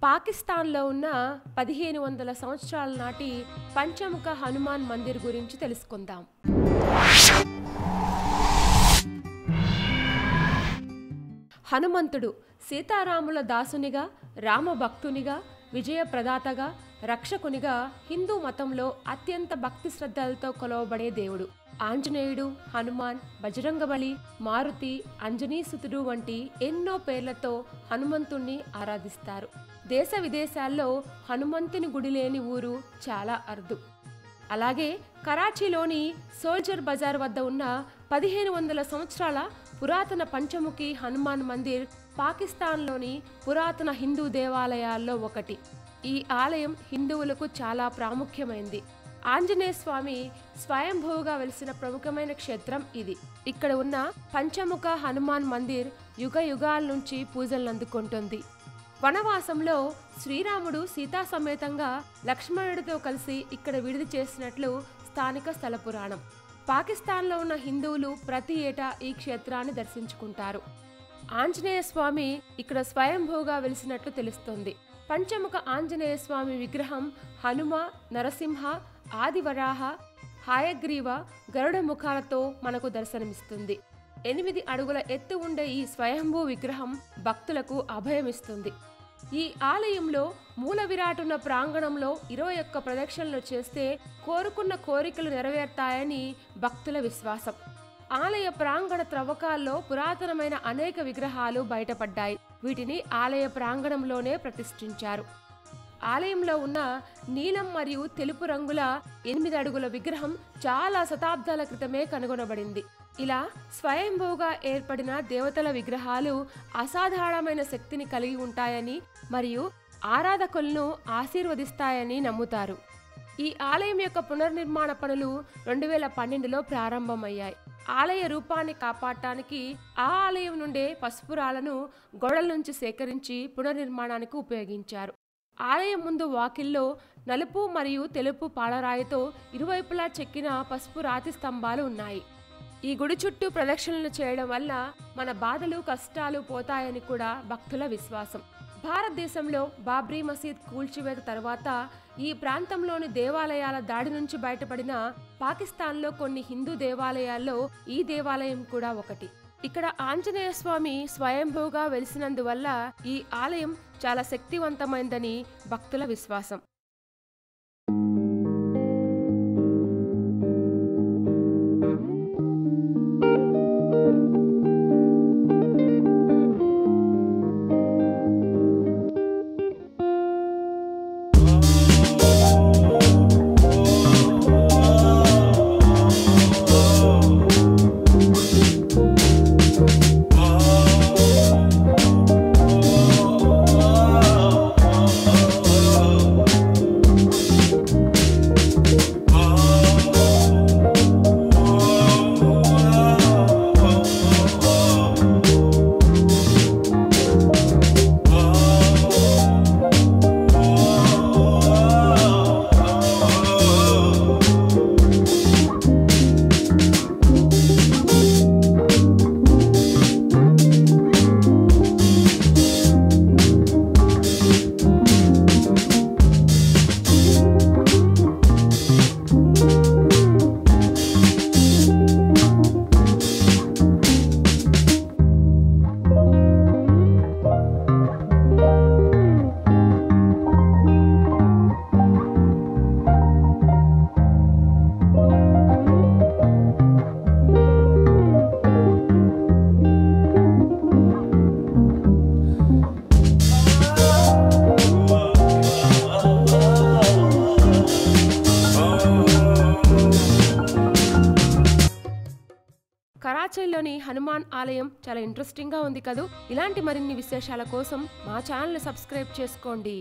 పాకిస్తాన్లో ఉన్న 1500 సంవత్సరాల నాటి పంచముఖ హనుమాన్ మందిర్ గురించి తెలుసుకుందాం. హనుమంతుడు సీతారాముల దాసునిగా, రామభక్తునిగా, విజయ ప్రదాతగా, రక్షకునిగా హిందూ మతంలో అత్యంత భక్తి శ్రద్ధలతో కొలవబడే దేవుడు. ఆంజనేయుడు, హనుమాన్, బజరంగబలి, మారుతి, అంజనీసుతుడు వంటి ఎన్నో పేర్లతో హనుమంతుణ్ణి ఆరాధిస్తారు. దేశ విదేశాల్లో హనుమంతుని గుడి లేని ఊరు చాలా అరుదు. అలాగే కరాచీలోని సోల్జర్ బజార్ వద్ద ఉన్న 1500 సంవత్సరాల పురాతన పంచముఖి హనుమాన్ మందిర్ పాకిస్తాన్లోని పురాతన హిందూ దేవాలయాల్లో ఒకటి. ఈ ఆలయం హిందువులకు చాలా ప్రాముఖ్యమైంది. ఆంజనేయ స్వామి స్వయంభూగా వెలిసిన ప్రముఖమైన క్షేత్రం ఇది. ఇక్కడ ఉన్న పంచముఖ హనుమాన్ మందిర్ యుగ యుగాల నుంచి పూజలు అందుకుంటుంది. వనవాసంలో శ్రీరాముడు సీతా సమేతంగా లక్ష్మణుడితో కలిసి ఇక్కడ విడిది చేసినట్లు స్థానిక స్థల పురాణం. పాకిస్తాన్లో ఉన్న హిందువులు ప్రతి ఏటా ఈ క్షేత్రాన్ని దర్శించుకుంటారు. ఆంజనేయ స్వామి ఇక్కడ స్వయంభూగా వెలిసినట్లు తెలుస్తోంది. పంచముఖ ఆంజనేయ స్వామి విగ్రహం హనుమ, నరసింహ, ఆదివరాహ, హాయగ్రీవ, గరుడ ముఖాలతో మనకు దర్శనమిస్తుంది. 8 అడుగుల ఎత్తు ఉండే ఈ స్వయంభూ విగ్రహం భక్తులకు అభయమిస్తుంది. ఈ ఆలయంలో మూల విరాటున్న ప్రాంగణంలో 21 ప్రదక్షిణలు చేస్తే కోరుకున్న కోరికలు నెరవేరుతాయని భక్తుల విశ్వాసం. ఆలయ ప్రాంగణ త్రవ్వకాల్లో పురాతనమైన అనేక విగ్రహాలు బయటపడ్డాయి. వీటిని ఆలయ ప్రాంగణంలోనే ప్రతిష్ఠించారు. ఆలయంలో ఉన్న నీలం మరియు తెలుపు రంగుల 8 అడుగుల విగ్రహం చాలా శతాబ్దాల క్రితమే కనుగొనబడింది. ఇలా స్వయంభూగా ఏర్పడిన దేవతల విగ్రహాలు అసాధారణమైన శక్తిని కలిగి ఉంటాయని మరియు ఆరాధకులను ఆశీర్వదిస్తాయని నమ్ముతారు. ఈ ఆలయం యొక్క పునర్నిర్మాణ పనులు 2012లో ప్రారంభమయ్యాయి. ఆలయ రూపాన్ని కాపాడటానికి ఆ ఆలయం నుండే పసుపురాలను గోడల నుంచి సేకరించి పునర్నిర్మాణానికి ఉపయోగించారు. ఆలయం ముందు వాకిల్లో నలుపు మరియు తెలుపు పాలరాయితో ఇరువైపులా చెక్కిన పసుపు రాతి స్తంభాలు ఉన్నాయి. ఈ గుడి చుట్టూ ప్రదక్షిణలు చేయడం వల్ల మన బాధలు, కష్టాలు పోతాయని కూడా భక్తుల విశ్వాసం. భారతదేశంలో బాబ్రీ మసీద్ కూల్చివేత తర్వాత ఈ ప్రాంతంలోని దేవాలయాల దాడి నుంచి బయటపడిన పాకిస్తాన్లో కొన్ని హిందూ దేవాలయాల్లో ఈ దేవాలయం కూడా ఒకటి. ఇక్కడ ఆంజనేయ స్వామి స్వయంభూగా వెలిసినందువల్ల ఈ ఆలయం చాలా శక్తివంతమైందని భక్తుల విశ్వాసం. కరాచీలోని హనుమాన్ ఆలయం చాలా ఇంట్రెస్టింగ్గా ఉంది కదూ. ఇలాంటి మరిన్ని విశేషాల కోసం మా ఛానల్ని సబ్స్క్రైబ్ చేసుకోండి.